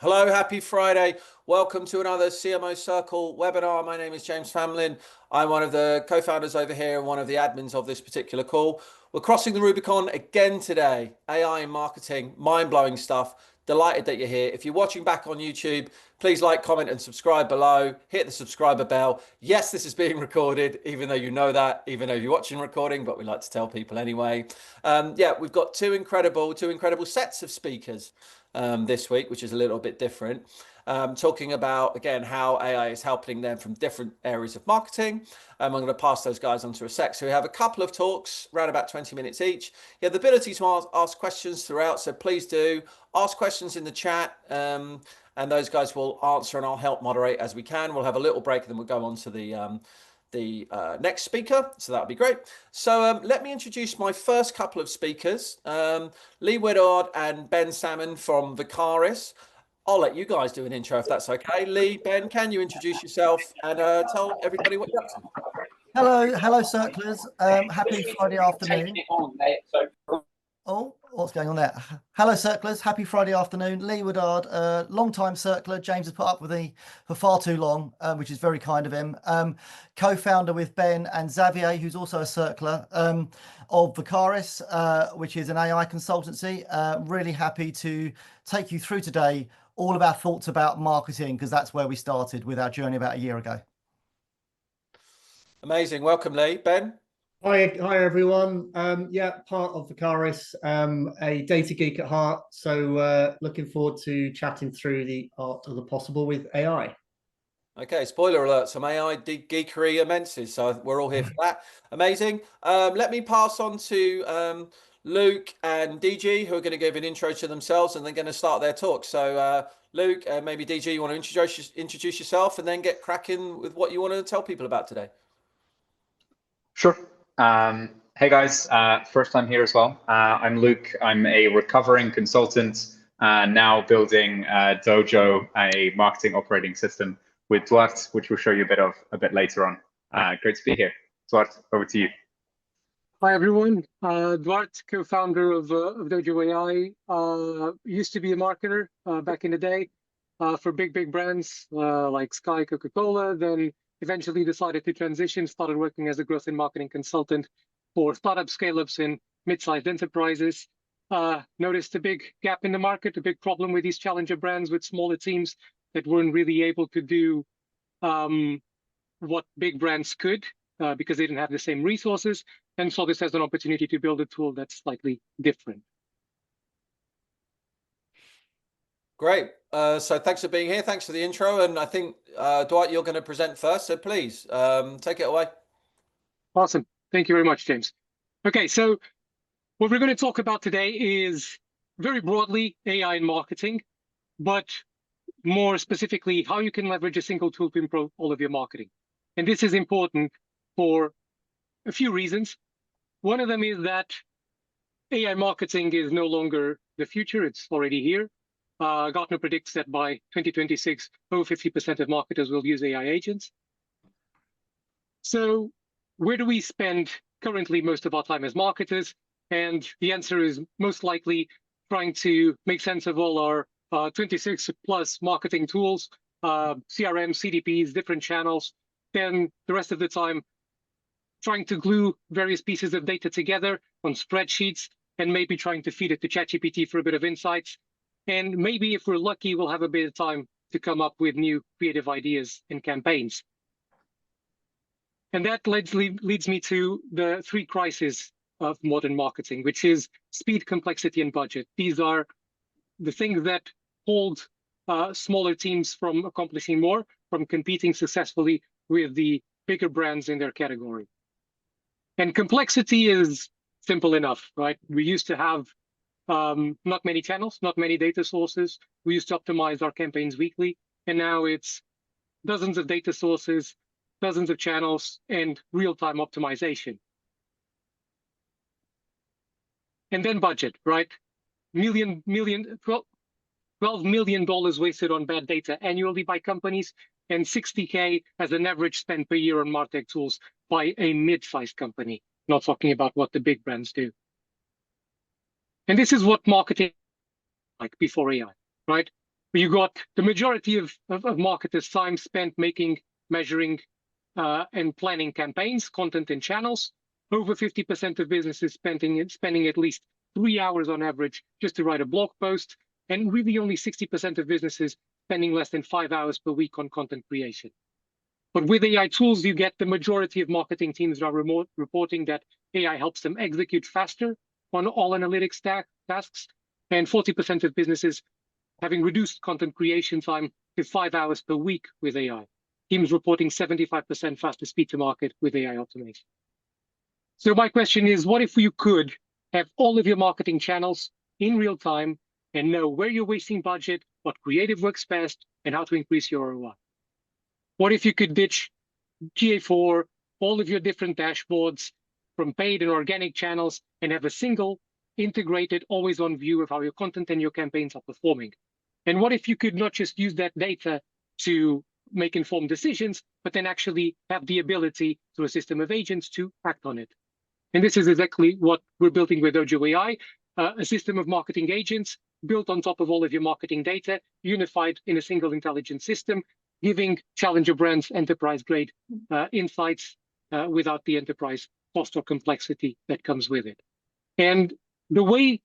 Hello, happy Friday. Welcome to another CMO Circle webinar. My name is James Famlin. I'm one of the co-founders over here and one of the admins of this particular call. We're crossing the Rubicon again today. AI in marketing, mind-blowing stuff. Delighted that you're here. If you're watching back on YouTube, please like, comment, and subscribe below. Hit the subscriber bell. Yes, this is being recorded, even though you know that, even though you're watching recording, but we like to tell people anyway. Yeah, we've got two incredible sets of speakers this week, which is a little bit different. Talking about, again, how AI is helping them from different areas of marketing. I'm going to pass those guys on to a sec. So we have a couple of talks, around about 20 minutes each. You have the ability to ask questions throughout, so please do ask questions in the chat, and those guys will answer, and I'll help moderate as we can. We'll have a little break, and then we'll go on to the next speaker, so that'll be great. So let me introduce my first couple of speakers, Lee Woodard and Ben Salmon from Vecaris. I'll let you guys do an intro if that's okay. Lee, Ben, can you introduce yourself and tell everybody what you're up to? Hello, circlers. Happy Friday afternoon. Oh, what's going on there? Hello, circlers. Happy Friday afternoon. Lee Woodard, long-time circler. James has put up with me for far too long, which is very kind of him. Co-founder with Ben and Xavier, who's also a circler, of Vecaris, which is an AI consultancy. Really happy to take you through today all of our thoughts about marketing, because that's where we started with our journey about a year ago. Amazing. Welcome, Lee. Ben? Hi everyone. Yeah, part of Vecaris, a data geek at heart. So looking forward to chatting through the art of the possible with AI. Okay, spoiler alert, some AI geekery immenses. So we're all here for that. Amazing. Let me pass on to Luke and DG, who are going to give an intro to themselves and they're going to start their talk. So Luke, maybe DG, you want to introduce yourself and then get cracking with what you want to tell people about today. Sure. Hey guys, first time here as well. I'm Luke. I'm a recovering consultant, now building DOJO, a marketing operating system with Duarte, which we'll show you a bit later on. Great to be here. Duarte, over to you. Hi everyone, Duarte, co-founder of DOJO AI. Used to be a marketer back in the day for big brands like Sky, Coca-Cola, then eventually decided to transition, started working as a growth and marketing consultant for startup scale-ups and mid-sized enterprises. Noticed a big gap in the market, a big problem with these challenger brands with smaller teams that weren't really able to do what big brands could because they didn't have the same resources, and saw this as an opportunity to build a tool that's slightly different. Great. So thanks for being here. Thanks for the intro. And I think, Dwight, you're going to present first. So please take it away. Awesome. Thank you very much, James. Okay, so what we're going to talk about today is very broadly AI in marketing, but more specifically, how you can leverage a single tool to improve all of your marketing. And this is important for a few reasons. One of them is that AI marketing is no longer the future. It's already here. Gartner predicts that by 2026, over 50% of marketers will use AI agents. So where do we spend currently most of our time as marketers? And the answer is most likely trying to make sense of all our 26 plus marketing tools, CRM, CDPs, different channels. Then the rest of the time, trying to glue various pieces of data together on spreadsheets and maybe trying to feed it to ChatGPT for a bit of insights. And maybe if we're lucky, we'll have a bit of time to come up with new creative ideas and campaigns. And that leads me to the three crises of modern marketing, which is speed, complexity, and budget. These are the things that hold smaller teams from accomplishing more, from competing successfully with the bigger brands in their category. And complexity is simple enough, right? We used to have not many channels, not many data sources. We used to optimize our campaigns weekly, and now it's dozens of data sources, dozens of channels, and real-time optimization. And then budget, right? $12 million wasted on bad data annually by companies, and $60K as an average spend per year on MarTech tools by a mid-sized company, not talking about what the big brands do. And this is what marketing like before AI, right? You got the majority of marketers' time spent making, measuring, and planning campaigns, content, and channels. Over 50% of businesses spending at least 3 hours on average just to write a blog post, and really only 60% of businesses spending less than 5 hours per week on content creation. But with AI tools, you get the majority of marketing teams are reporting that AI helps them execute faster on all analytics tasks, and 40% of businesses having reduced content creation time to 5 hours per week with AI. Teams reporting 75% faster speed to market with AI automation. So my question is, what if you could have all of your marketing channels in real time and know where you're wasting budget, what creative works best, and how to increase your ROI? What if you could ditch GA4, all of your different dashboards from paid and organic channels, and have a single integrated, always-on view of how your content and your campaigns are performing? And what if you could not just use that data to make informed decisions, but then actually have the ability through a system of agents to act on it? And this is exactly what we're building with DOJO AI, a system of marketing agents built on top of all of your marketing data, unified in a single intelligent system, giving challenger brands enterprise-grade insights without the enterprise cost or complexity that comes with it. And the way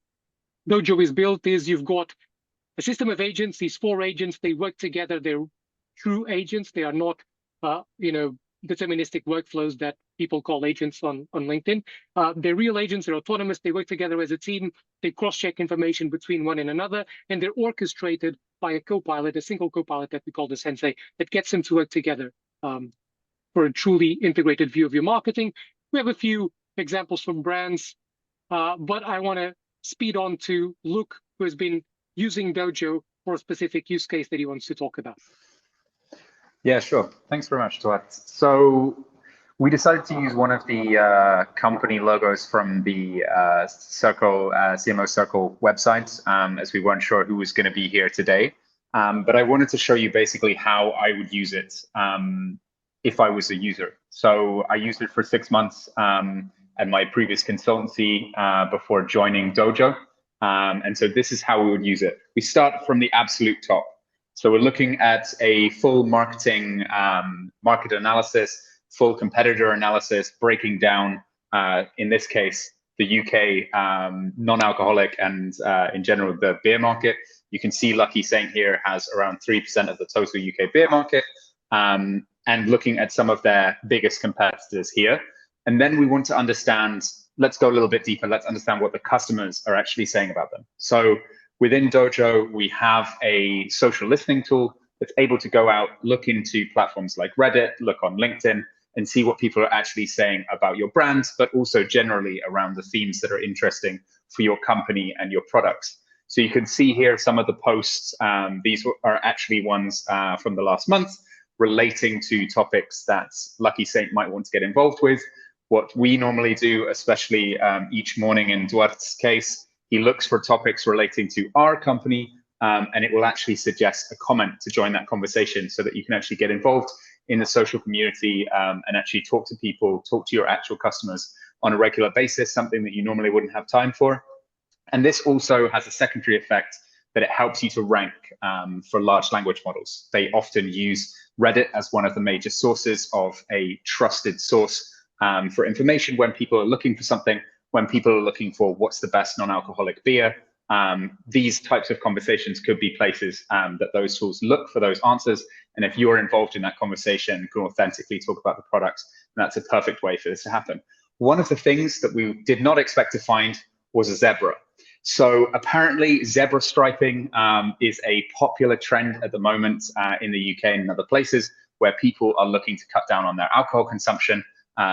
DOJO is built is you've got a system of agents. These 4 agents, they work together. They're true agents. They are not, deterministic workflows that people call agents on LinkedIn. They're real agents. They're autonomous. They work together as a team. They cross-check information between one and another, and they're orchestrated by a co-pilot, a single co-pilot that we call the sensei, that gets them to work together for a truly integrated view of your marketing. We have a few examples from brands, but I want to speed on to Luke, who has been using DOJO for a specific use case that he wants to talk about. Yeah, sure. Thanks very much, Duarte. So we decided to use one of the company logos from the CMO Circle website, as we weren't sure who was going to be here today. But I wanted to show you basically how I would use it if I was a user. So I used it for 6 months at my previous consultancy before joining DOJO. And so this is how we would use it. We start from the absolute top. So we're looking at a full marketing market analysis, full competitor analysis, breaking down, in this case, the UK non-alcoholic and in general the beer market. You can see Lucky Saint here has around 3% of the total UK beer market, and looking at some of their biggest competitors here. And then we want to understand, let's go a little bit deeper, let's understand what the customers are actually saying about them. So within DOJO, we have a social listening tool that's able to go out, look into platforms like Reddit, look on LinkedIn, and see what people are actually saying about your brand, but also generally around the themes that are interesting for your company and your products. So you can see here some of the posts. These are actually ones from the last month relating to topics that Lucky Saint might want to get involved with. What we normally do, especially each morning in Duarte's case, he looks for topics relating to our company, and it will actually suggest a comment to join that conversation so that you can actually get involved in the social community and actually talk to people, talk to your actual customers on a regular basis, something that you normally wouldn't have time for. And this also has a secondary effect that it helps you to rank for large language models. They often use Reddit as one of the major sources of a trusted source for information when people are looking for something, when people are looking for what's the best non-alcoholic beer. These types of conversations could be places that those tools look for those answers. And if you're involved in that conversation, can authentically talk about the products, that's a perfect way for this to happen. One of the things that we did not expect to find was a zebra. So apparently zebra striping is a popular trend at the moment in the UK and in other places where people are looking to cut down on their alcohol consumption,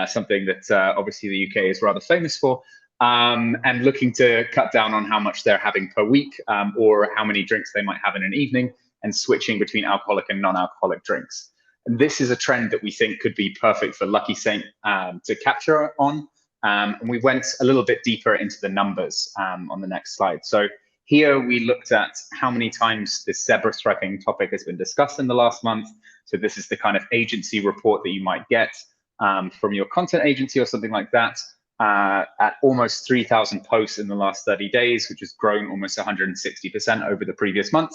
something that obviously the UK is rather famous for, and looking to cut down on how much they're having per week or how many drinks they might have in an evening, and switching between alcoholic and non-alcoholic drinks. And this is a trend that we think could be perfect for Lucky Saint to capture on. And we went a little bit deeper into the numbers on the next slide. So here we looked at how many times this zebra striping topic has been discussed in the last month. So this is the kind of agency report that you might get from your content agency or something like that, at almost 3,000 posts in the last 30 days, which has grown almost 160% over the previous month.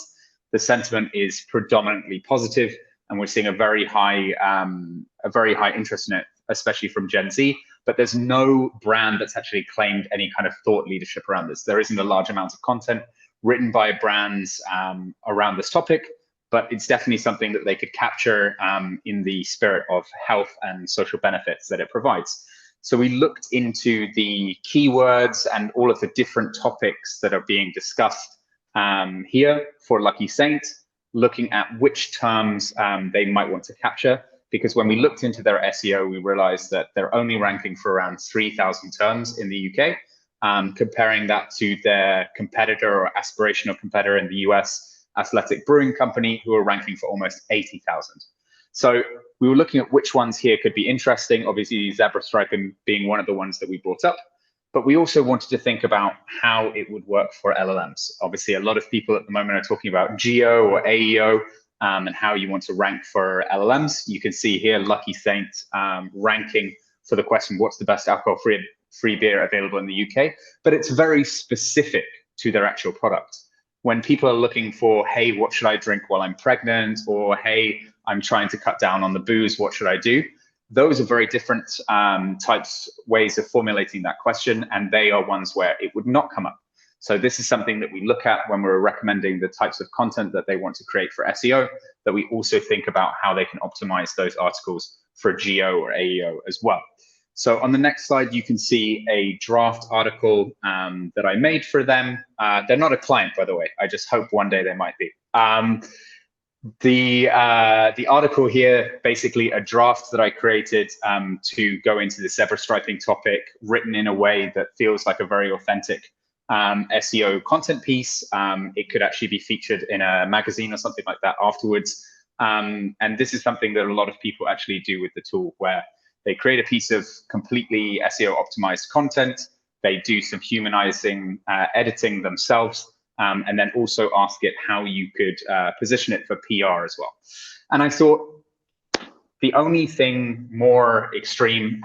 the sentiment is predominantly positive, and we're seeing a very high interest in it, especially from Gen Z. But there's no brand that's actually claimed any kind of thought leadership around this. There isn't a large amount of content written by brands around this topic, but it's definitely something that they could capture in the spirit of health and social benefits that it provides. So we looked into the keywords and all of the different topics that are being discussed here for Lucky Saint, looking at which terms they might want to capture. Because when we looked into their SEO, we realized that they're only ranking for around 3,000 terms in the UK, comparing that to their competitor or aspirational competitor in the US, Athletic Brewing Company, who are ranking for almost 80,000. So we were looking at which ones here could be interesting, obviously zebra striping being one of the ones that we brought up. But we also wanted to think about how it would work for LLMs. Obviously, a lot of people at the moment are talking about GEO or AEO, and how you want to rank for LLMs. You can see here Lucky Saint ranking for the question, what's the best alcohol-free beer available in the UK? But it's very specific to their actual product. When people are looking for, hey, what should I drink while I'm pregnant? Or, hey, I'm trying to cut down on the booze, what should I do? Those are very different ways of formulating that question, and they are ones where it would not come up. So this is something that we look at when we're recommending the types of content that they want to create for SEO, that we also think about how they can optimize those articles for GEO or AEO as well. So on the next slide, you can see a draft article that I made for them. They're not a client, by the way. I just hope one day they might be. The article here, basically a draft that I created to go into the zebra striping topic, written in a way that feels like a very authentic SEO content piece. It could actually be featured in a magazine or something like that afterwards. And this is something that a lot of people actually do with the tool, where they create a piece of completely SEO optimized content. They do some humanizing editing themselves, and then also ask it how you could position it for PR as well. And I thought, the only thing more extreme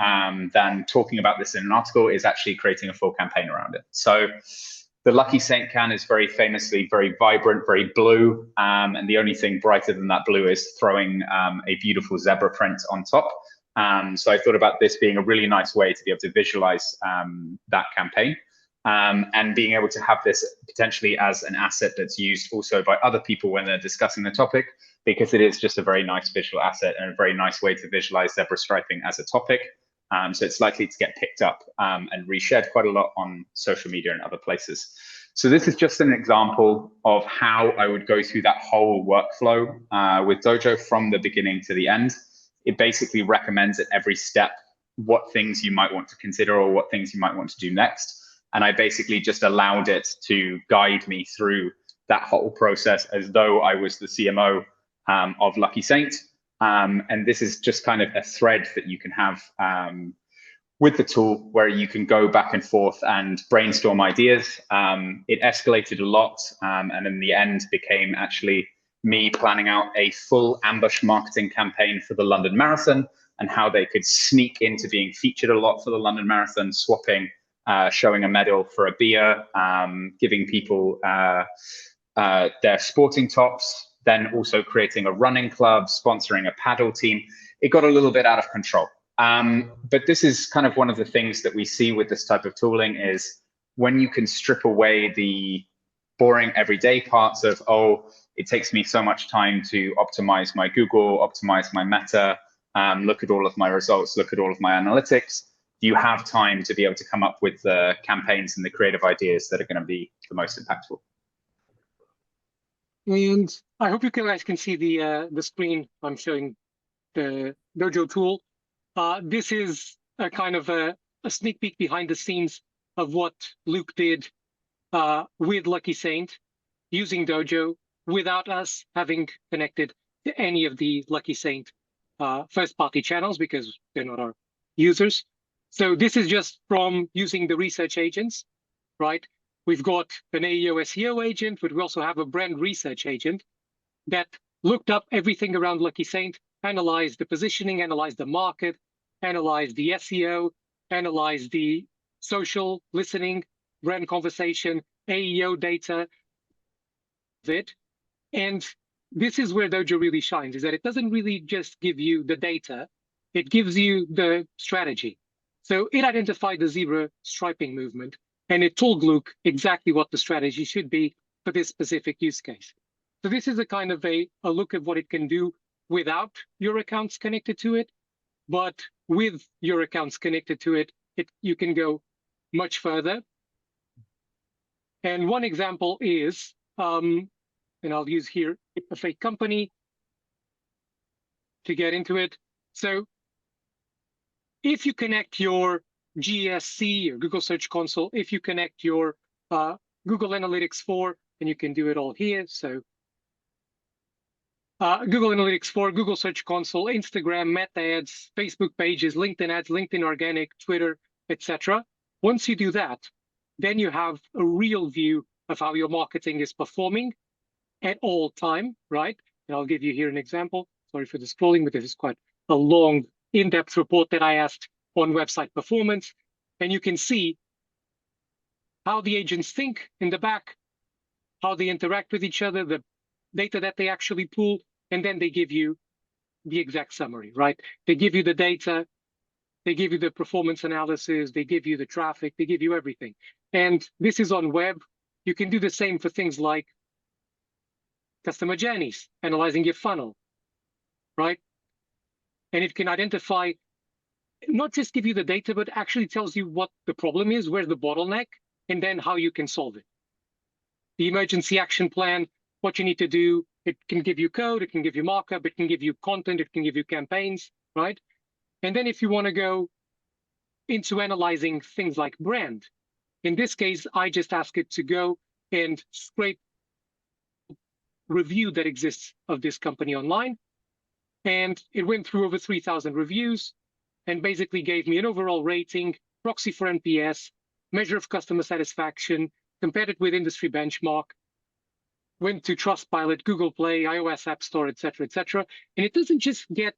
than talking about this in an article is actually creating a full campaign around it. So the Lucky Saint can is very famously very vibrant, very blue. And the only thing brighter than that blue is throwing a beautiful zebra print on top. So I thought about this being a really nice way to be able to visualize that campaign. And being able to have this potentially as an asset that's used also by other people when they're discussing the topic, because it is just a very nice visual asset and a very nice way to visualize zebra striping as a topic. So it's likely to get picked up and reshared quite a lot on social media and other places. So this is just an example of how I would go through that whole workflow with Dojo from the beginning to the end. It basically recommends at every step what things you might want to consider or what things you might want to do next. And I basically just allowed it to guide me through that whole process as though I was the CMO of Lucky Saint. And this is just kind of a thread that you can have with the tool, where you can go back and forth and brainstorm ideas. It escalated a lot, and in the end became actually me planning out a full ambush marketing campaign for the London Marathon, and how they could sneak into being featured a lot for the London Marathon, swapping, showing a medal for a beer, giving people their sporting tops, then also creating a running club, sponsoring a paddle team. It got a little bit out of control. But this is kind of one of the things that we see with this type of tooling, is when you can strip away the boring everyday parts of, oh, it takes me so much time to optimize my Google, optimize my Meta, look at all of my results, look at all of my analytics. You have time to be able to come up with the campaigns and the creative ideas that are going to be the most impactful. And I hope you guys can see the screen. I'm showing the Dojo tool. This is a kind of a sneak peek behind the scenes of what Luke did with Lucky Saint using Dojo without us having connected to any of the Lucky Saint first-party channels, because they're not our users. So this is just from using the research agents, right? We've got an AEO SEO agent, but we also have a brand research agent that looked up everything around Lucky Saint, analyzed the positioning, analyzed the market, analyzed the SEO, analyzed the social listening, brand conversation, AEO data, And this is where Dojo really shines, is that it doesn't really just give you the data, it gives you the strategy. So it identified the zebra striping movement, and it told Luke exactly what the strategy should be for this specific use case. So this is a kind of a look at what it can do without your accounts connected to it, but with your accounts connected to it, you can go much further. And one example is, and I'll use here a fake company to get into it. So if you connect your GSC or Google Search Console, if you connect your Google Analytics 4, and you can do it all here. So Google Analytics 4, Google Search Console, Instagram, Meta ads, Facebook pages, LinkedIn ads, LinkedIn organic, Twitter, etc. Once you do that, then you have a real view of how your marketing is performing at all time, right? And I'll give you here an example. Sorry for the scrolling, but this is quite a long, in-depth report that I asked on website performance. And you can see how the agents think in the back, how they interact with each other, the data that they actually pull, and then they give you the exact summary, right? They give you the data, they give you the performance analysis, they give you the traffic, they give you everything. And this is on web. You can do the same for things like customer journeys, analyzing your funnel, right? And it can identify, not just give you the data, but actually tells you what the problem is, where's the bottleneck, and then how you can solve it. The emergency action plan, what you need to do, it can give you code, it can give you markup, it can give you content, it can give you campaigns, right? And then if you want to go into analyzing things like brand, in this case, I just ask it to go and scrape review that exists of this company online. And it went through over 3,000 reviews and basically gave me an overall rating, proxy for NPS, measure of customer satisfaction, compared it with industry benchmark, went to Trustpilot, Google Play, iOS App Store, etc., etc. And it doesn't just get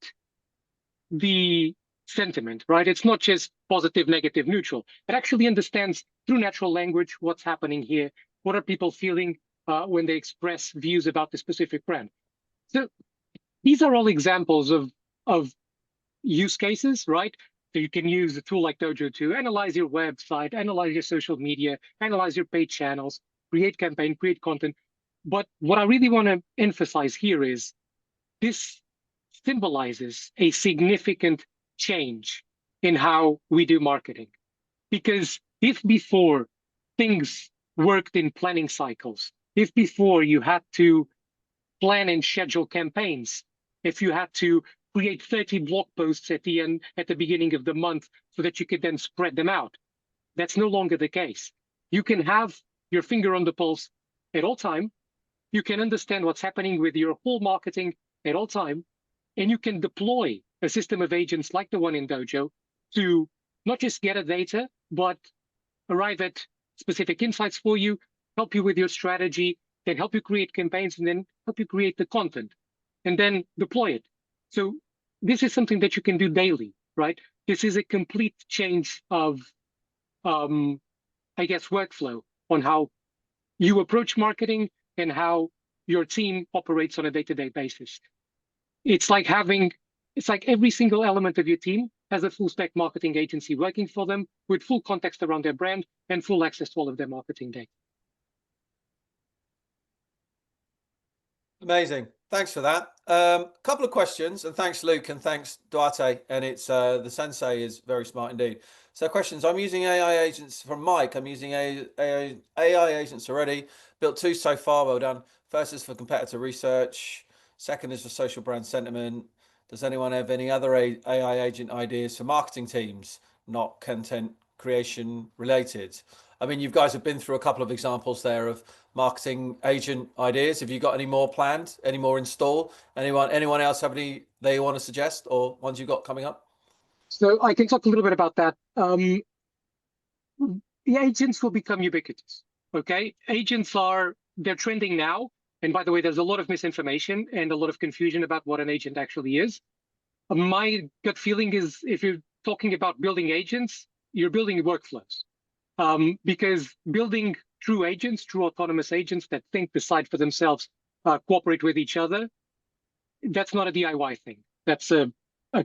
the sentiment, right? It's not just positive, negative, neutral. It actually understands through natural language what's happening here. What are people feeling when they express views about the specific brand? So these are all examples of use cases, right? So you can use a tool like Dojo to analyze your website, analyze your social media, analyze your paid channels, create campaign, create content. But what I really want to emphasize here is this symbolizes a significant change in how we do marketing. Because if before things worked in planning cycles, if before you had to plan and schedule campaigns, if you had to create 30 blog posts at the beginning of the month so that you could then spread them out, that's no longer the case. You can have your finger on the pulse at all time. You can understand what's happening with your whole marketing at all time, and you can deploy a system of agents like the one in Dojo to not just gather data, but arrive at specific insights for you, help you with your strategy, then help you create campaigns, and then help you create the content, and then deploy it. So this is something that you can do daily, right? This is a complete change of, I guess, workflow on how you approach marketing and how your team operates on a day-to-day basis. It's like every single element of your team has a full stack marketing agency working for them with full context around their brand and full access to all of their marketing data. Amazing. Thanks for that. Couple of questions, and thanks, Luke, and thanks, Duarte. And it's the sensei is very smart indeed. So questions. I'm using AI agents from Mike. I'm using AI agents already. Built 2 so far. Well done. First is for competitor research. Second is for social brand sentiment. Does anyone have any other AI agent ideas for marketing teams, not content creation related? I mean, you guys have been through a couple of examples there of marketing agent ideas. Have you got any more planned, any more installed? Anyone else have any they want to suggest or ones you've got coming up? So I can talk a little bit about that. The agents will become ubiquitous, okay? Agents they're trending now. And by the way, there's a lot of misinformation and a lot of confusion about what an agent actually is. My gut feeling is if you're talking about building agents, you're building workflows. Because building true agents, true autonomous agents that think, decide for themselves, cooperate with each other. That's not a DIY thing. That's a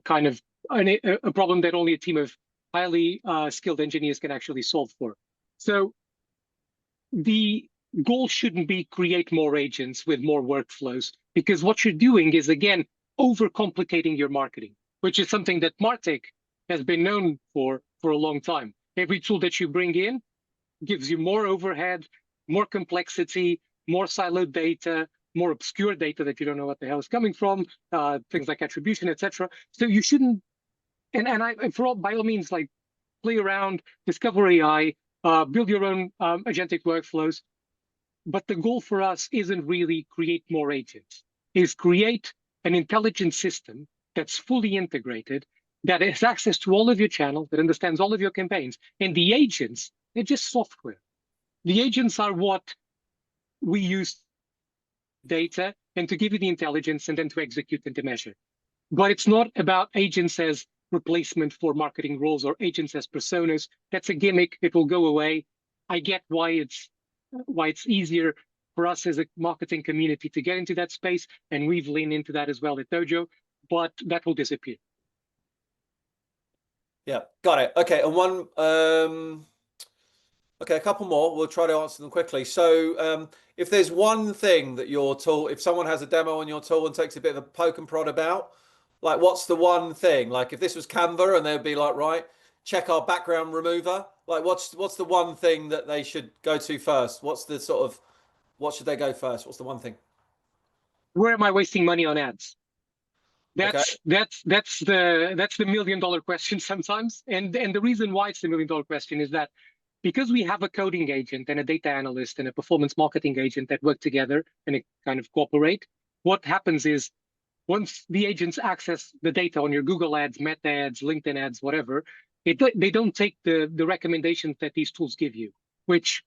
kind of a problem that only a team of highly skilled engineers can actually solve for. So the goal shouldn't be create more agents with more workflows, because what you're doing is, again, overcomplicating your marketing, which is something that MarTech has been known for a long time. Every tool that you bring in gives you more overhead, more complexity, more siloed data, more obscure data that you don't know what the hell is coming from, things like attribution, etc. So you shouldn't, by all means, like, play around, discover AI, build your own agentic workflows. But the goal for us isn't really create more agents, is create an intelligent system that's fully integrated, that has access to all of your channels, that understands all of your campaigns. And the agents, they're just software. The agents are what we use data and to give you the intelligence and then to execute and to measure. But it's not about agents as replacement for marketing roles or agents as personas. That's a gimmick. It will go away. I get why it's easier for us as a marketing community to get into that space, and we've leaned into that as well at Dojo, but that will disappear. Yeah, got it. Okay, and one, okay, a couple more. We'll try to answer them quickly. So if there's one thing that your tool, if someone has a demo on your tool and takes a bit of a poke and prod about, like, what's the one thing? Like, if this was Canva and they'd be like, right, check our background remover, like, what's the one thing that they should go to first? What's the sort of, what should they go first? What's the one thing? Where am I wasting money on ads? That's the $1 million question sometimes. And the reason why it's the $1 million question is that because we have a coding agent and a data analyst and a performance marketing agent that work together and kind of cooperate, what happens is once the agents access the data on your Google ads, Meta ads, LinkedIn ads, whatever, they don't take the recommendations that these tools give you, which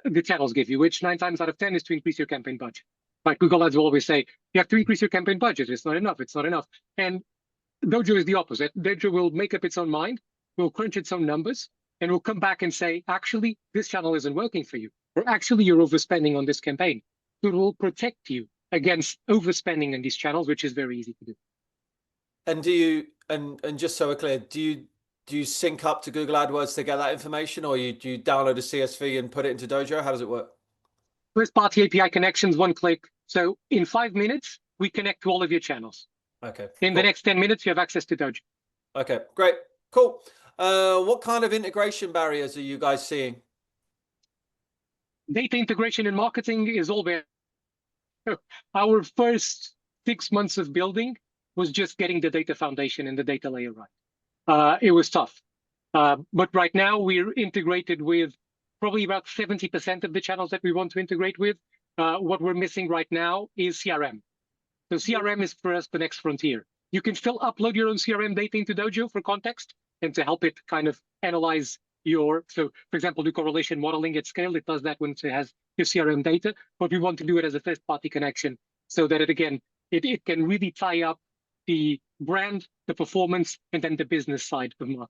the channels give you, which 9 times out of 10 is to increase your campaign budget. Like Google ads will always say, you have to increase your campaign budget. It's not enough. It's not enough. And Dojo is the opposite. Dojo will make up its own mind, will crunch its own numbers, and will come back and say, actually, this channel isn't working for you. Or actually, you're overspending on this campaign. So it will protect you against overspending in these channels, which is very easy to do. And do you, and just so we're clear, do you sync up to Google AdWords to get that information, or do you download a CSV and put it into Dojo? How does it work? First-party API connections, one click. So in 5 minutes, we connect to all of your channels. Okay. In the next 10 minutes, you have access to Dojo. Okay, great. Cool. What kind of integration barriers are you guys seeing? Data integration in marketing is all there. Our first 6 months of building was just getting the data foundation and the data layer right. It was tough. But right now, we're integrated with probably about 70% of the channels that we want to integrate with. What we're missing right now is CRM. So CRM is for us the next frontier. You can still upload your own CRM data into Dojo for context and to help it kind of analyze so for example, do correlation modeling at scale. It does that when it has your CRM data, but we want to do it as a first-party connection so that it can really tie up the brand, the performance, and then the business side of marketing.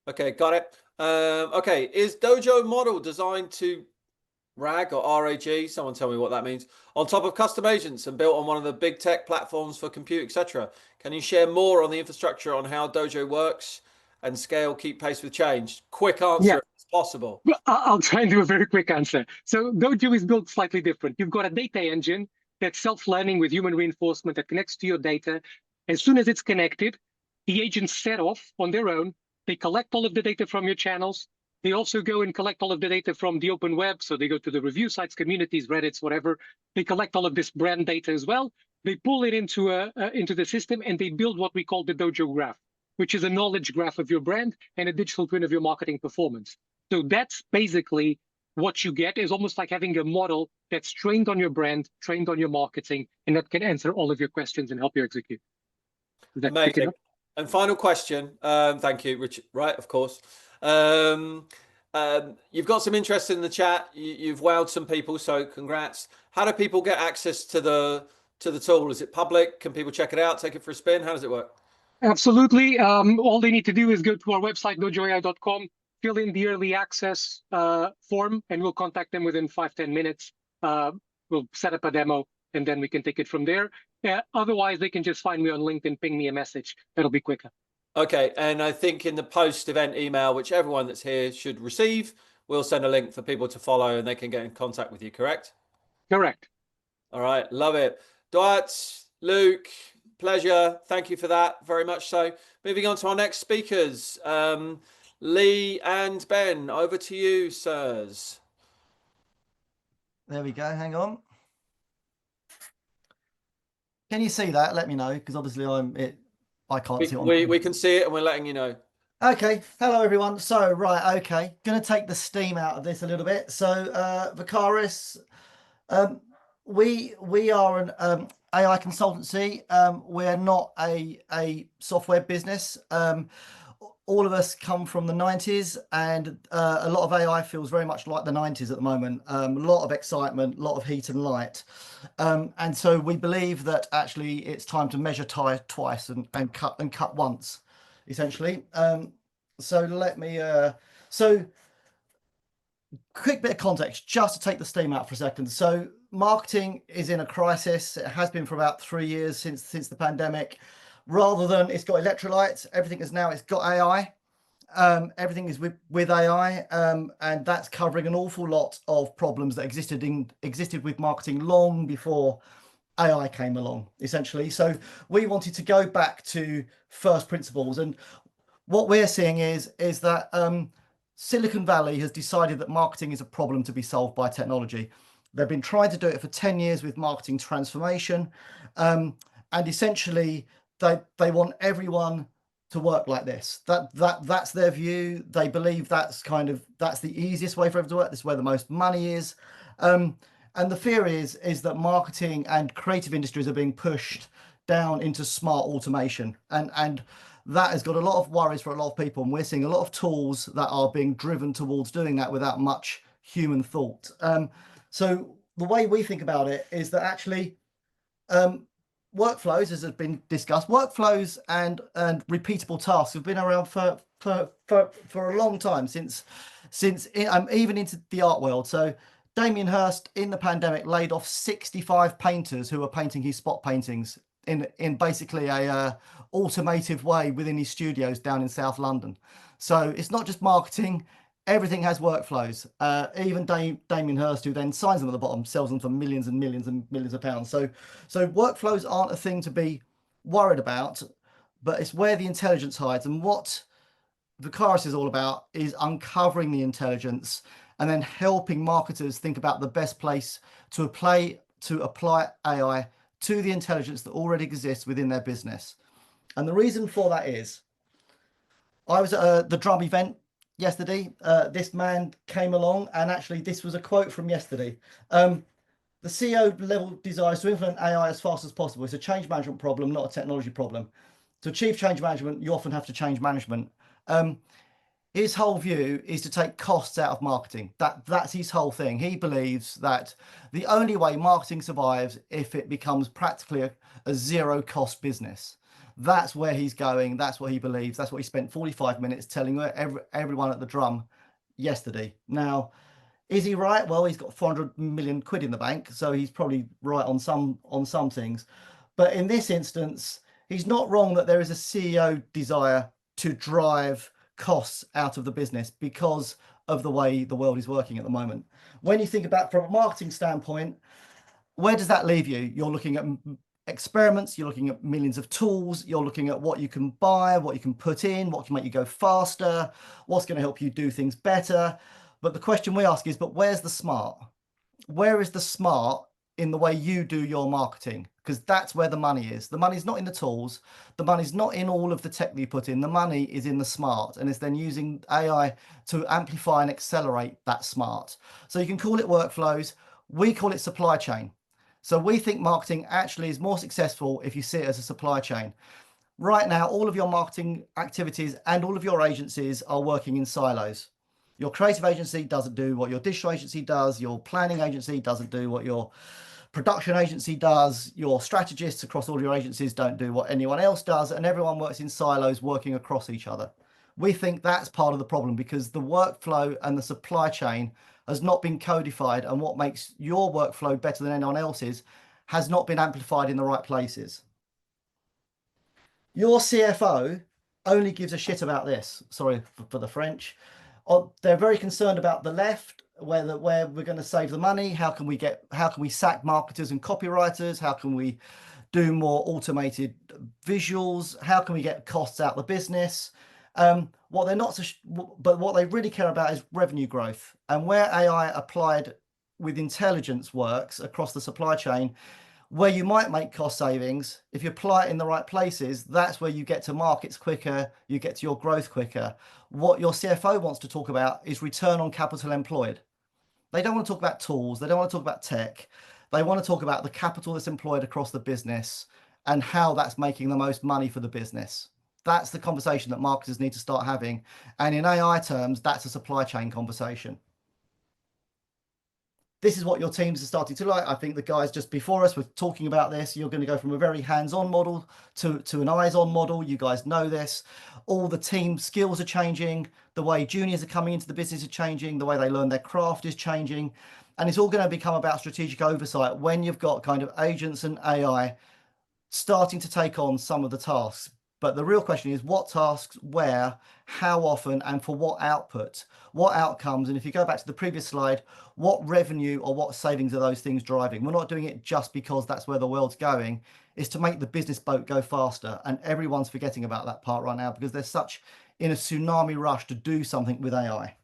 Okay, got it. Okay, is Dojo model designed to RAG or RAG? Someone tell me what that means. On top of custom agents and built on one of the big tech platforms for compute, etc. Can you share more on the infrastructure on how Dojo works and scale, keep pace with change? Quick answer if it's possible. I'll try and do a very quick answer. So Dojo is built slightly different. You've got a data engine that's self-learning with human reinforcement that connects to your data. As soon as it's connected, the agents set off on their own. They collect all of the data from your channels. They also go and collect all of the data from the open web. So they go to the review sites, communities, Reddits, whatever. They collect all of this brand data as well. They pull it into the system, and they build what we call the Dojo graph, which is a knowledge graph of your brand and a digital twin of your marketing performance. So that's basically what you get, is almost like having a model that's trained on your brand, trained on your marketing, and that can answer all of your questions and help you execute. Amazing. And final question. Thank you, Richard. Right, of course. You've got some interest in the chat. You've wowed some people, so congrats. How do people get access to the tool? Is it public? Can people check it out, take it for a spin? How does it work? Absolutely. All they need to do is go to our website, dojoai.com, fill in the early access form, and we'll contact them within 5-10 minutes. we'll set up a demo, and then we can take it from there. Otherwise, they can just find me on LinkedIn, ping me a message. That'll be quicker. Okay, and I think in the post-event email, which everyone that's here should receive, we'll send a link for people to follow and they can get in contact with you, correct? Correct. All right, love it. Duarte, Luke, pleasure. Thank you for that, very much so. Moving on to our next speakers, Lee and Ben, over to you, sirs. There we go, hang on. Can you see that? Let me know, because obviously I can't see it. We can see it and we're letting you know. Okay, hello everyone. So, right, okay, going to take the steam out of this a little bit. So, Vecaris, we are an AI consultancy. We're not a software business. All of us come from the 90s, and a lot of AI feels very much like the 90s at the moment. A lot of excitement, a lot of heat and light. And so we believe that actually it's time to measure twice and cut once, essentially. So let me, so quick bit of context, just to take the steam out for a second. So marketing is in a crisis. It has been for about 3 years since the pandemic. Rather than it's got electrolytes, everything is now, it's got AI. Everything is with AI, and that's covering an awful lot of problems that existed with marketing long before AI came along, essentially. So we wanted to go back to first principles, and what we're seeing is that Silicon Valley has decided that marketing is a problem to be solved by technology. They've been trying to do it for 10 years with marketing transformation, and essentially they want everyone to work like this. That's their view. They believe that's the easiest way for everyone to work. This is where the most money is. And the fear is that marketing and creative industries are being pushed down into smart automation. And that has got a lot of worries for a lot of people. And we're seeing a lot of tools that are being driven towards doing that without much human thought. So the way we think about it is that actually, workflows, as has been discussed, workflows and repeatable tasks have been around for a long time, since even into the art world. So Damien Hirst in the pandemic laid off 65 painters who were painting his spot paintings in basically a automated way within his studios down in South London. So it's not just marketing. Everything has workflows. Even Damien Hirst, who then signs them at the bottom, sells them for millions and millions and millions of pounds. So workflows aren't a thing to be worried about, but it's where the intelligence hides. And what Vecaris is all about is uncovering the intelligence and then helping marketers think about the best place to apply AI to the intelligence that already exists within their business. And the reason for that is, I was at the drum event yesterday. This man came along, and actually this was a quote from yesterday. The CEO level desires to implement AI as fast as possible. It's a change management problem, not a technology problem. To achieve change management, you often have to change management. His whole view is to take costs out of marketing. That's his whole thing. He believes that the only way marketing survives if it becomes practically a zero cost business. That's where he's going. That's what he believes. That's what he spent 45 minutes telling everyone at the drum yesterday. Now, is he right? Well, he's got 400 million quid in the bank, so he's probably right on some things. But in this instance, he's not wrong that there is a CEO desire to drive costs out of the business because of the way the world is working at the moment. When you think about from a marketing standpoint, where does that leave you? You're looking at experiments, you're looking at millions of tools, you're looking at what you can buy, what you can put in, what can make you go faster, what's going to help you do things better. But the question we ask is, but where's the smart? Where is the smart in the way you do your marketing? Because that's where the money is. The money's not in the tools. The money's not in all of the tech that you put in. The money is in the smart, and it's then using AI to amplify and accelerate that smart. So you can call it workflows. We call it supply chain. So we think marketing actually is more successful if you see it as a supply chain. Right now, all of your marketing activities and all of your agencies are working in silos. Your creative agency doesn't do what your digital agency does. Your planning agency doesn't do what your production agency does. Your strategists across all your agencies don't do what anyone else does. And everyone works in silos working across each other. We think that's part of the problem, because the workflow and the supply chain has not been codified, and what makes your workflow better than anyone else's has not been amplified in the right places. Your CFO only gives a shit about this. Sorry for the French. They're very concerned about the left, where we're going to save the money. How can we sack marketers and copywriters? How can we do more automated visuals? How can we get costs out of the business? What they really care about is revenue growth, and where AI applied with intelligence works across the supply chain. Where you might make cost savings, if you apply it in the right places, that's where you get to markets quicker, you get to your growth quicker. What your CFO wants to talk about is return on capital employed. They don't want to talk about tools, they don't want to talk about tech. They want to talk about the capital that's employed across the business and how that's making the most money for the business. That's the conversation that marketers need to start having. And in AI terms, that's a supply chain conversation. This is what your teams are starting to like. I think the guys just before us were talking about this. You're going to go from a very hands-on model to an eyes-on model. You guys know this. All the team skills are changing. The way juniors are coming into the business are changing. The way they learn their craft is changing. And it's all going to become about strategic oversight when you've got kind of agents and AI starting to take on some of the tasks. But the real question is what tasks, where, how often, and for what output, what outcomes. And if you go back to the previous slide, what revenue or what savings are those things driving? We're not doing it just because that's where the world's going. It's to make the business boat go faster. And everyone's forgetting about that part right now because they're such in a tsunami rush to do something with AI.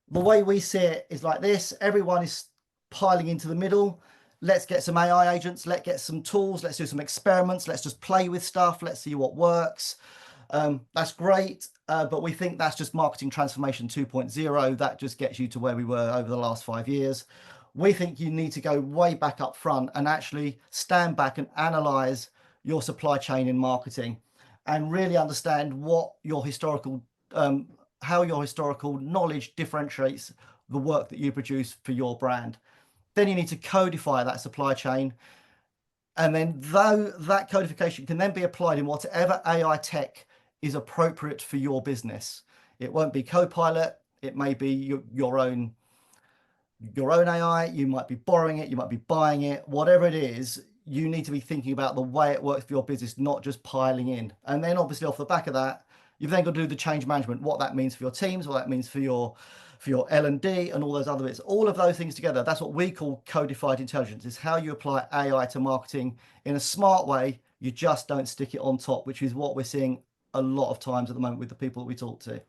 The way we see it is like this. Everyone is piling into the middle. Let's get some AI agents, let's get some tools, let's do some experiments, let's just play with stuff, let's see what works. That's great, but we think that's just marketing transformation 2.0. That just gets you to where we were over the last 5 years. We think you need to go way back up front and actually stand back and analyze your supply chain in marketing and really understand what your historical, how your historical knowledge differentiates the work that you produce for your brand. Then you need to codify that supply chain. And then though that codification can then be applied in whatever AI tech is appropriate for your business. It won't be Copilot. It may be your own AI. You might be borrowing it. You might be buying it. Whatever it is, you need to be thinking about the way it works for your business, not just piling in. And then obviously off the back of that, you've then got to do the change management, what that means for your teams, what that means for your L&D and all those other bits, all of those things together. That's what we call codified intelligence, is how you apply AI to marketing in a smart way. You just don't stick it on top, which is what we're seeing a lot of times at the moment with the people that we talk to.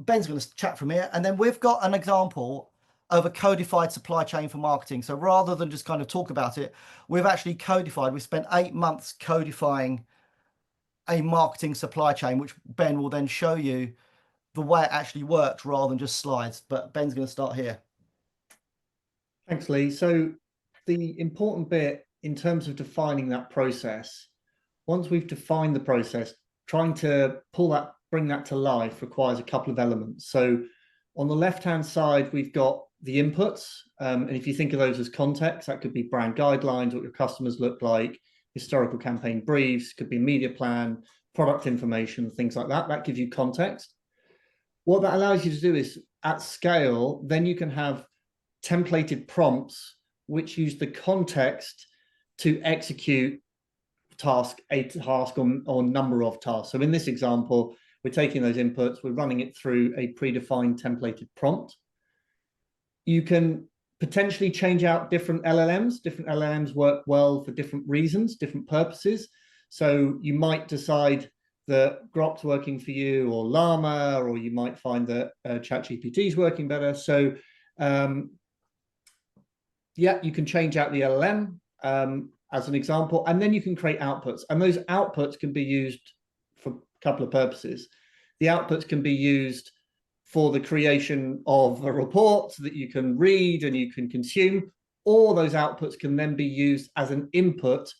Ben's going to chat from here. And then we've got an example of a codified supply chain for marketing. So rather than just kind of talk about it, we've actually codified. We spent 8 months codifying a marketing supply chain, which Ben will then show you the way it actually works rather than just slides. But Ben's going to start here. Thanks, Lee. So the important bit in terms of defining that process, once we've defined the process, trying to bring that to life requires a couple of elements. So on the left-hand side, we've got the inputs. And if you think of those as context, that could be brand guidelines, what your customers look like, historical campaign briefs, could be media plan, product information, things like that. That gives you context. What that allows you to do is at scale, then you can have templated prompts which use the context to execute a task or number of tasks. So in this example, we're taking those inputs, we're running it through a predefined templated prompt. You can potentially change out different LLMs. Different LLMs work well for different reasons, different purposes. So you might decide that Grok's working for you, or Llama, or you might find that ChatGPT is working better. So yeah, you can change out the LLM as an example, and then you can create outputs. And those outputs can be used for a couple of purposes. The outputs can be used for the creation of a report that you can read and you can consume, or those outputs can then be used as an input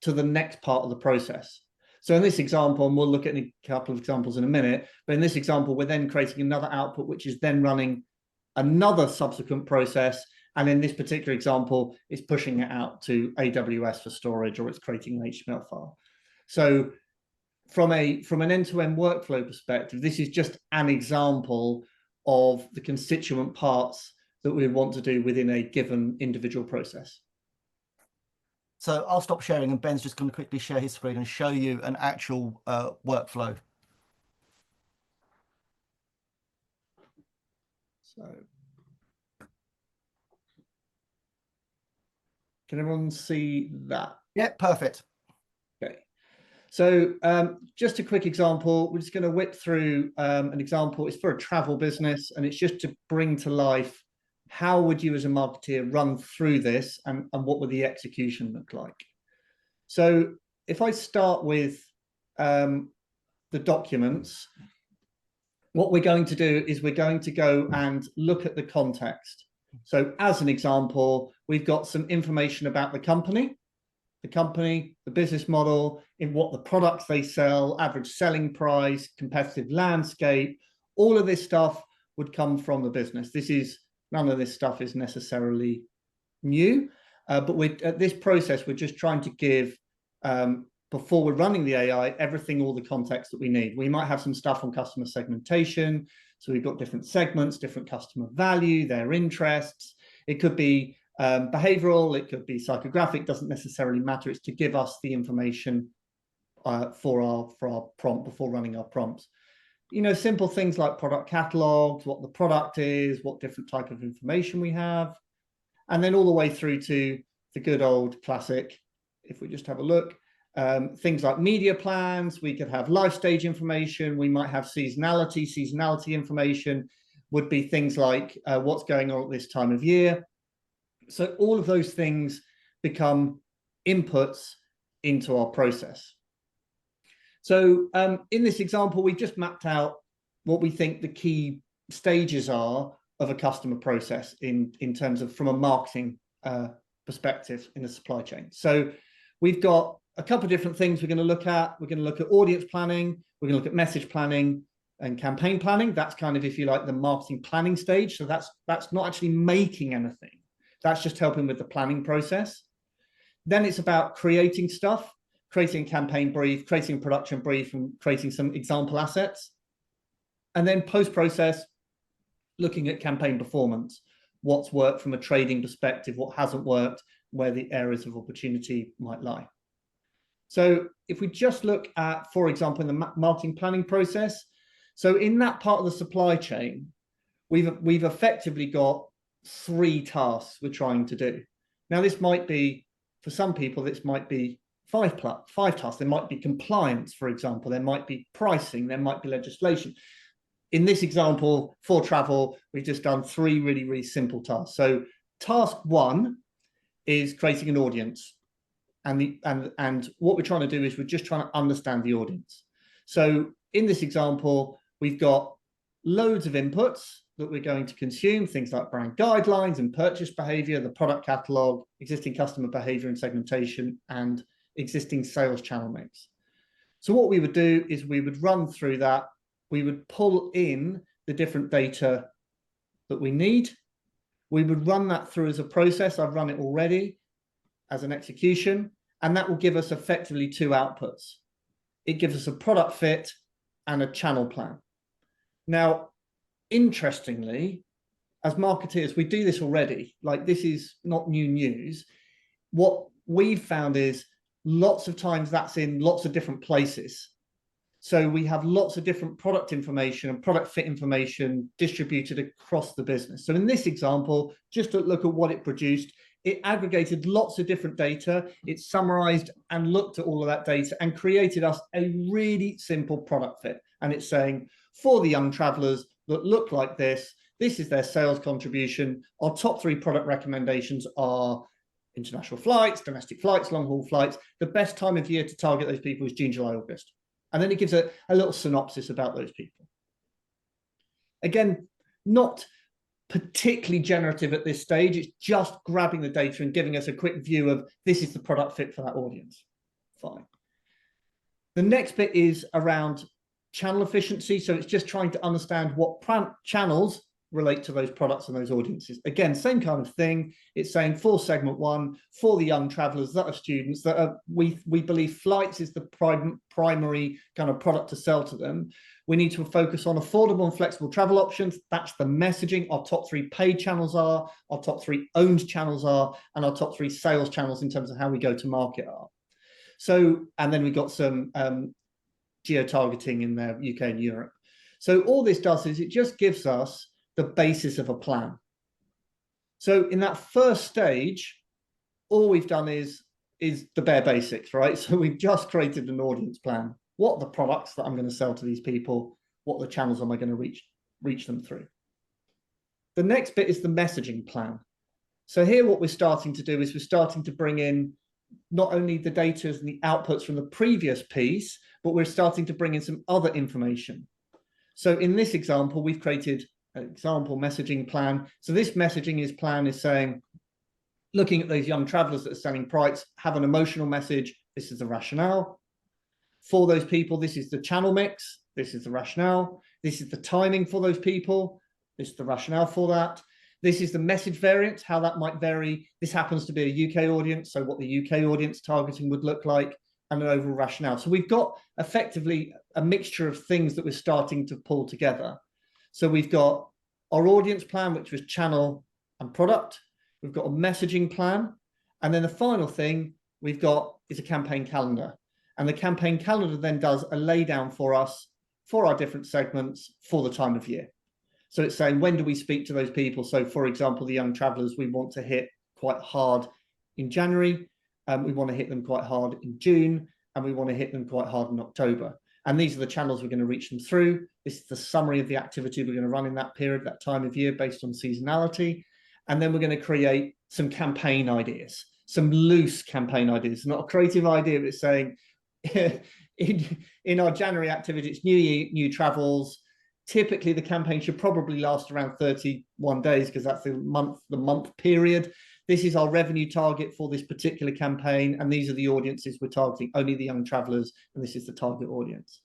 to the next part of the process. So in this example, and we'll look at a couple of examples in a minute, but in this example, we're then creating another output, which is then running another subsequent process. And in this particular example, it's pushing it out to AWS for storage, or it's creating an HTML file. So from an end-to-end workflow perspective, this is just an example of the constituent parts that we want to do within a given individual process. So I'll stop sharing, and Ben's just going to quickly share his screen and show you an actual workflow. So can everyone see that? Yeah, perfect. Okay. So just a quick example, we're just going to whip through an example. It's for a travel business, and it's just to bring to life how would you as a marketeer run through this, and what would the execution look like. So if I start with the documents, what we're going to do is we're going to go and look at the context. So as an example, we've got some information about the company, the business model, in what the products they sell, average selling price, competitive landscape. All of this stuff would come from the business. None of this stuff is necessarily new, but at this process, we're just trying to give, before we're running the AI, everything, all the context that we need. We might have some stuff on customer segmentation. So we've got different segments, different customer value, their interests. It could be behavioral, it could be psychographic, doesn't necessarily matter. It's to give us the information for our prompt before running our prompts. You know, simple things like product catalogs, what the product is, what different type of information we have, and then all the way through to the good old classic, if we just have a look, things like media plans. We could have life stage information. We might have seasonality information would be things like what's going on at this time of year. So all of those things become inputs into our process. So in this example, we just mapped out what we think the key stages are of a customer process in terms of from a marketing perspective in the supply chain. So we've got a couple of different things we're going to look at. We're going to look at audience planning. We're going to look at message planning and campaign planning. That's kind of, if you like, the marketing planning stage. So that's not actually making anything. That's just helping with the planning process. Then it's about creating stuff, creating a campaign brief, creating a production brief, and creating some example assets. And then post-process, looking at campaign performance, what's worked from a trading perspective, what hasn't worked, where the areas of opportunity might lie. So if we just look at, for example, in the marketing planning process, so in that part of the supply chain, we've effectively got 3 tasks we're trying to do. Now, this might be, for some people, this might be 5 tasks. There might be compliance, for example. There might be pricing. There might be legislation. In this example, for travel, we've just done 3 really, really simple tasks. So task 1 is creating an audience. And what we're trying to do is we're just trying to understand the audience. So in this example, we've got loads of inputs that we're going to consume, things like brand guidelines and purchase behavior, the product catalog, existing customer behavior and segmentation, and existing sales channel mix. So what we would do is we would run through that. We would pull in the different data that we need. We would run that through as a process. I've run it already as an execution, and that will give us effectively 2 outputs. It gives us a product fit and a channel plan. Now, interestingly, as marketeers, we do this already. Like, this is not new news. What we've found is lots of times that's in lots of different places. So we have lots of different product information and product fit information distributed across the business. So in this example, just to look at what it produced, it aggregated lots of different data. It summarized and looked at all of that data and created us a really simple product fit. And it's saying, for the young travelers that look like this is their sales contribution. Our top 3 product recommendations are international flights, domestic flights, long-haul flights. The best time of year to target those people is June, July, August. And then it gives a little synopsis about those people. Again, not particularly generative at this stage. It's just grabbing the data and giving us a quick view of this is the product fit for that audience. Fine. The next bit is around channel efficiency. So it's just trying to understand what channels relate to those products and those audiences. Again, same kind of thing. It's saying for segment one, for the young travelers that are students that are, we believe flights is the primary kind of product to sell to them. We need to focus on affordable and flexible travel options. That's the messaging. Our top 3 paid channels are, our top 3 owned channels are, and our top 3 sales channels in terms of how we go to market are. So, and then we got some geo-targeting in there, UK and Europe. So all this does is it just gives us the basis of a plan. So in that first stage, all we've done is the bare basics, right? So we've just created an audience plan. What are the products that I'm going to sell to these people? What are the channels am I going to reach them through? The next bit is the messaging plan. So here what we're starting to do is we're starting to bring in not only the data and the outputs from the previous piece, but we're starting to bring in some other information. So in this example, we've created an example messaging plan. So this messaging plan is saying, looking at those young travelers that are selling price, have an emotional message. This is the rationale. For those people, this is the channel mix. This is the rationale. This is the timing for those people. This is the rationale for that. This is the message variant, how that might vary. This happens to be a UK audience, so what the UK audience targeting would look like, and an overall rationale. So we've got effectively a mixture of things that we're starting to pull together. So we've got our audience plan, which was channel and product. We've got a messaging plan. And then the final thing we've got is a campaign calendar. And the campaign calendar then does a laydown for us for our different segments for the time of year. So it's saying, when do we speak to those people? So for example, the young travelers, we want to hit quite hard in January. We want to hit them quite hard in June, and we want to hit them quite hard in October. And these are the channels we're going to reach them through. This is the summary of the activity we're going to run in that period, that time of year, based on seasonality. And then we're going to create some campaign ideas, some loose campaign ideas, not a creative idea, but it's saying in our January activity, it's New Year, new travels. Typically, the campaign should probably last around 31 days because that's the month period. This is our revenue target for this particular campaign, and these are the audiences we're targeting, only the young travelers, and this is the target audience.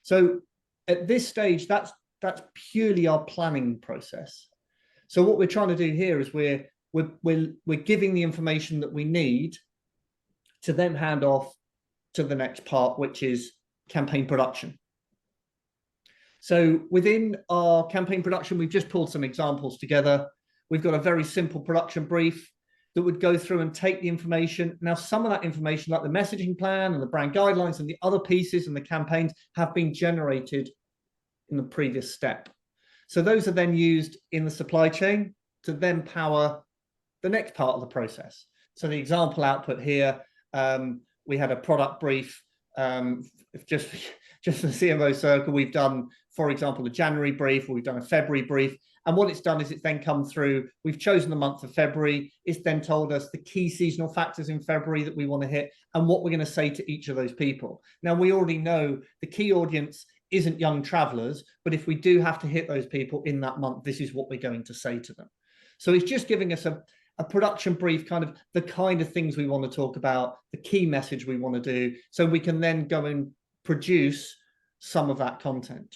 So at this stage, that's purely our planning process. So what we're trying to do here is we're giving the information that we need to then hand off to the next part, which is campaign production. So within our campaign production, we've just pulled some examples together. We've got a very simple production brief that would go through and take the information. Now, some of that information, like the messaging plan and the brand guidelines and the other pieces and the campaigns, have been generated in the previous step. So those are then used in the supply chain to then power the next part of the process. So the example output here, we had a product brief, just the CMO circle. We've done, for example, a January brief, or we've done a February brief. And what it's done is it's then come through. We've chosen the month of February. It's then told us the key seasonal factors in February that we want to hit and what we're going to say to each of those people. Now, we already know the key audience isn't young travelers, but if we do have to hit those people in that month, this is what we're going to say to them. So it's just giving us a production brief, kind of the kind of things we want to talk about, the key message we want to do, so we can then go and produce some of that content.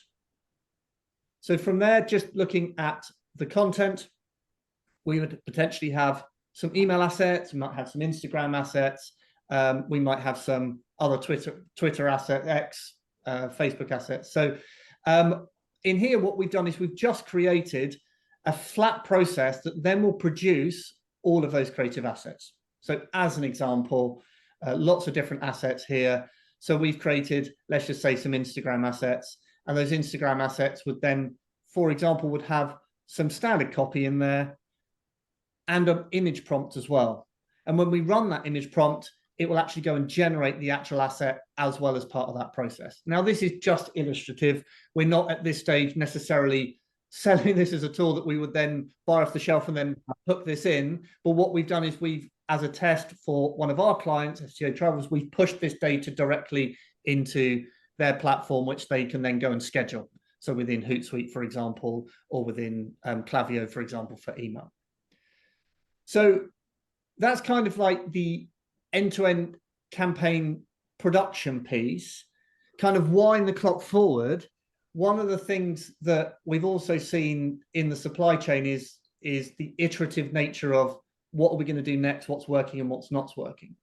So from there, just looking at the content, we would potentially have some email assets, we might have some Instagram assets, we might have some other Twitter asset, X, Facebook assets. So in here, what we've done is we've just created a flat process that then will produce all of those creative assets. So as an example, lots of different assets here. So we've created, let's just say, some Instagram assets, and those Instagram assets would then, for example, would have some standard copy in there and an image prompt as well. And when we run that image prompt, it will actually go and generate the actual asset as well as part of that process. Now, this is just illustrative. We're not at this stage necessarily selling this as a tool that we would then buy off the shelf and then hook this in. But what we've done is we've, as a test for one of our clients, SGO Travels, we've pushed this data directly into their platform, which they can then go and schedule. So within Hootsuite, for example, or within Klaviyo, for example, for email. So that's kind of like the end-to-end campaign production piece. Kind of wind the clock forward. one of the things that we've also seen in the supply chain is the iterative nature of what are we going to do next, what's working and what's not working.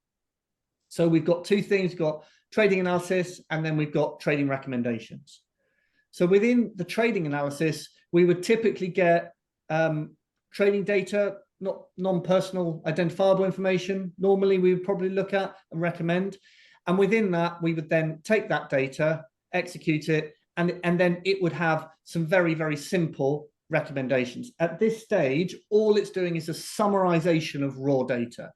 So we've got two things, we've got trading analysis, and then we've got trading recommendations. So within the trading analysis, we would typically get trading data, not non-personal identifiable information. Normally we would probably look at and recommend. And within that, we would then take that data, execute it, and then it would have some very, very simple recommendations. At this stage, all it's doing is a summarization of raw data.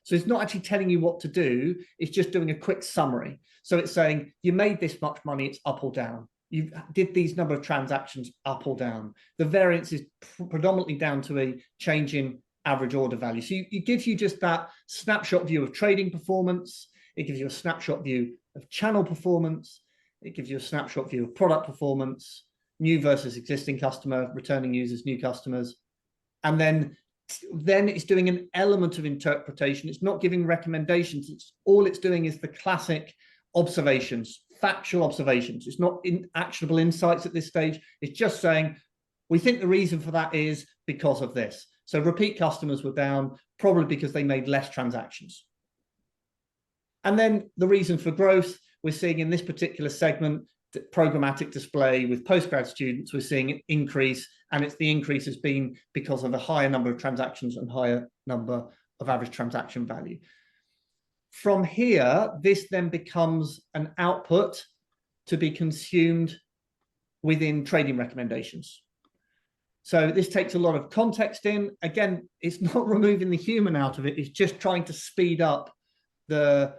So it's not actually telling you what to do, it's just doing a quick summary. So it's saying, you made this much money, it's up or down. You did these number of transactions, up or down. The variance is predominantly down to a change in average order value. So it gives you just that snapshot view of trading performance. It gives you a snapshot view of channel performance. It gives you a snapshot view of product performance, new versus existing customer, returning users, new customers. And then it's doing an element of interpretation. It's not giving recommendations. All it's doing is the classic observations, factual observations. It's not actionable insights at this stage. It's just saying, we think the reason for that is because of this. So repeat customers were down, probably because they made less transactions. And then the reason for growth, we're seeing in this particular segment, programmatic display with postgrad students, we're seeing an increase, and the increase has been because of a higher number of transactions and higher number of average transaction value. From here, this then becomes an output to be consumed within trading recommendations. So this takes a lot of context in. Again, it's not removing the human out of it, it's just trying to speed up the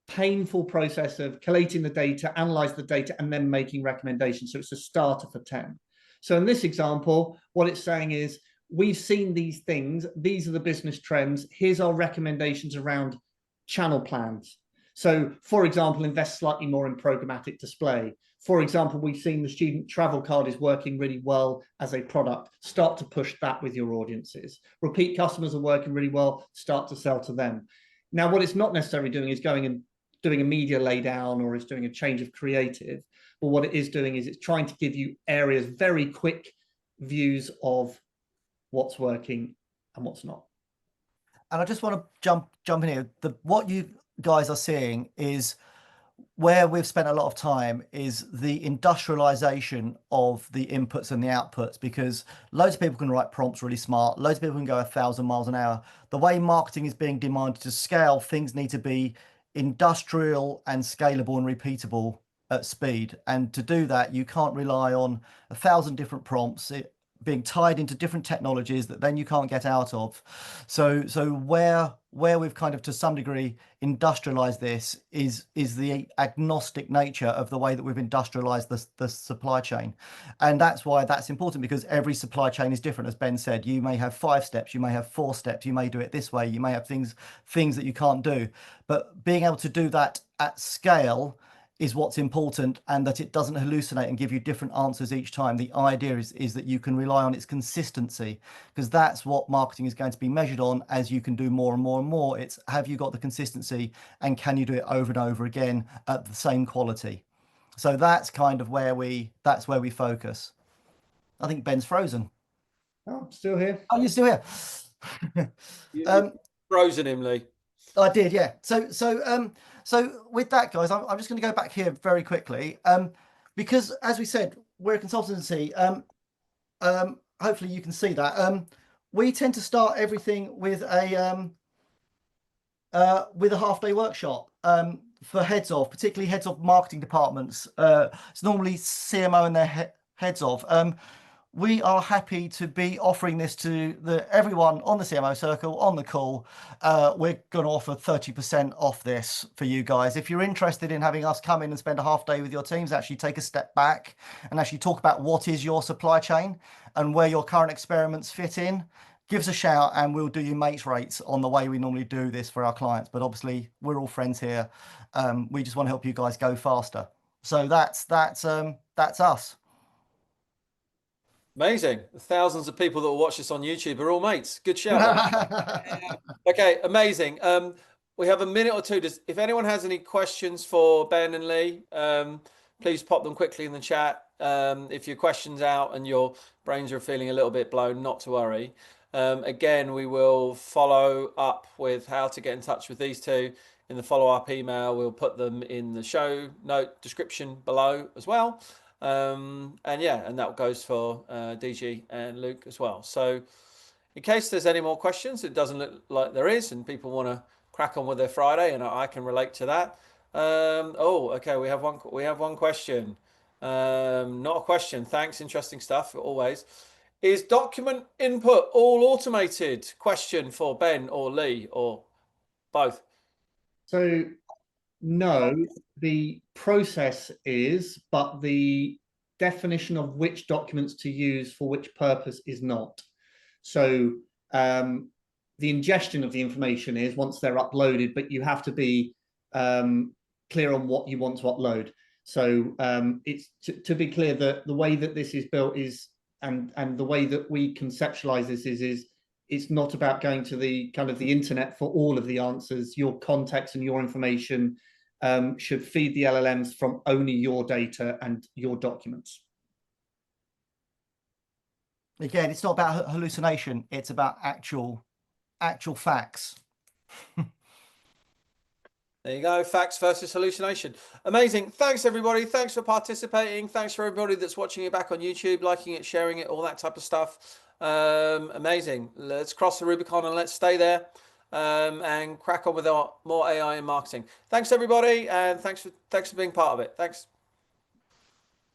painful process of collating the data, analyze the data, and then making recommendations. So it's a starter for 10. So in this example, what it's saying is, we've seen these things, these are the business trends, here's our recommendations around channel plans. So for example, invest slightly more in programmatic display. For example, we've seen the student travel card is working really well as a product. Start to push that with your audiences. Repeat customers are working really well, start to sell to them. Now, what it's not necessarily doing is going and doing a media laydown, or it's doing a change of creative. But what it is doing is it's trying to give you areas, very quick views of what's working and what's not. And I just want to jump in here. What you guys are seeing is where we've spent a lot of time is the industrialization of the inputs and the outputs, because loads of people can write prompts really smart. Loads of people can go 1,000 miles an hour. The way marketing is being demanded to scale, things need to be industrial and scalable and repeatable at speed. And to do that, you can't rely on 1,000 different prompts being tied into different technologies that then you can't get out of. So where we've kind of to some degree industrialized this is the agnostic nature of the way that we've industrialized the supply chain. And that's why that's important, because every supply chain is different. As Ben said, you may have 5 steps, you may have 4 steps, you may do it this way, you may have things that you can't do. But being able to do that at scale is what's important, and that it doesn't hallucinate and give you different answers each time. The idea is that you can rely on its consistency, because that's what marketing is going to be measured on as you can do more and more and more. It's, have you got the consistency, and can you do it over and over again at the same quality? So that's kind of where we focus. I think Ben's frozen. Oh, I'm still here. Oh, you're still here. You frozen him, Lee. I did, yeah. So with that, guys, I'm just going to go back here very quickly, because as we said, we're a consultancy. Hopefully you can see that. We tend to start everything with a half-day workshop for heads of, particularly heads of marketing departments. It's normally CMO and their heads of. We are happy to be offering this to everyone on the CMO circle on the call. We're going to offer 30% off this for you guys. If you're interested in having us come in and spend a half day with your teams, actually take a step back and actually talk about what is your supply chain and where your current experiments fit in, give us a shout and we'll do you mates rates on the way we normally do this for our clients. But obviously we're all friends here. We just want to help you guys go faster. So that's us. Amazing. Thousands of people that will watch this on YouTube are all mates. Good shout. Okay, amazing. We have a minute or two. If anyone has any questions for Ben and Lee, please pop them quickly in the chat. If your question's out and your brains are feeling a little bit blown, not to worry. Again, we will follow up with how to get in touch with these two in the follow-up email. We'll put them in the show note description below as well. And yeah, and that goes for DG and Luke as well. So in case there's any more questions, it doesn't look like there is, and people want to crack on with their Friday, and I can relate to that. Oh, okay, we have one question. Not a question. Thanks. Interesting stuff always. Is document input all automated? Question for Ben or Lee or both. So no, the process is, but the definition of which documents to use for which purpose is not. So the ingestion of the information is once they're uploaded, but you have to be clear on what you want to upload. So it's to be clear that the way that this is built is, and the way that we conceptualize this is it's not about going to the kind of the internet for all of the answers. Your context and your information should feed the LLMs from only your data and your documents. Again, it's not about hallucination. It's about actual facts. There you go. Facts versus hallucination. Amazing. Thanks, everybody. Thanks for participating. Thanks for everybody that's watching it back on YouTube, liking it, sharing it, all that type of stuff. Amazing. Let's cross the Rubicon and let's stay there and crack on with our more AI in marketing. Thanks, everybody. And thanks for being part of it. Thanks.